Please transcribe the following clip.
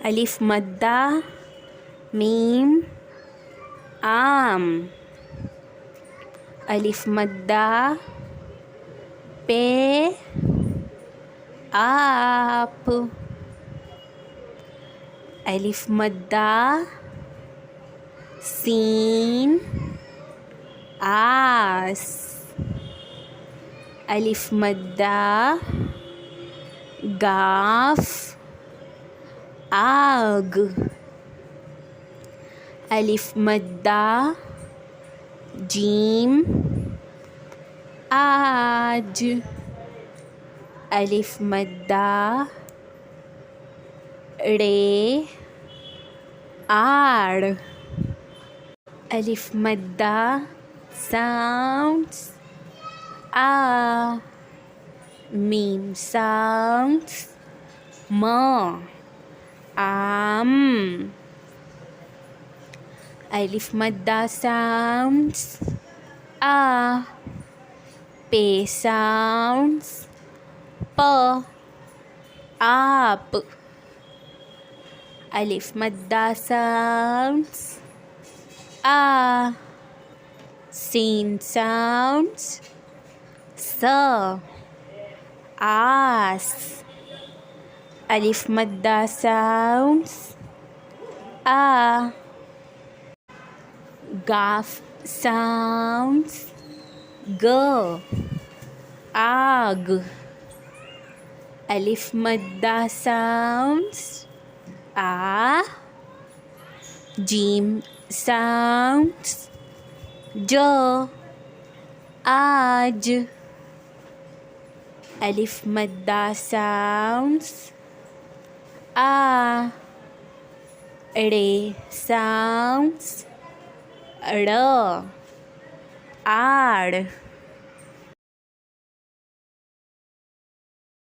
अलिफ मद्दा मीम आम। अलिफ मद्दा पे आप। अलिफ मद्दा सीन आस। अलिफ मद्दा गाफ आग। अलिफ मद्दा जीम आज। अलिफ मद्दा ड़े आड़। अलिफ मद्दा sounds आ। मीम sounds म आम। अलिफ मद्दा sounds आ। पे sounds प आप। अलिफ मद्दा sounds आ। सीन sounds स आस। अलिफ मद्दा sounds आ। गाफ sounds ग आग। अलिफ मद्दा sounds आ। जीम sounds ज आज। अलिफ मद्दा sounds आ। ड़े sounds ड़ आड़।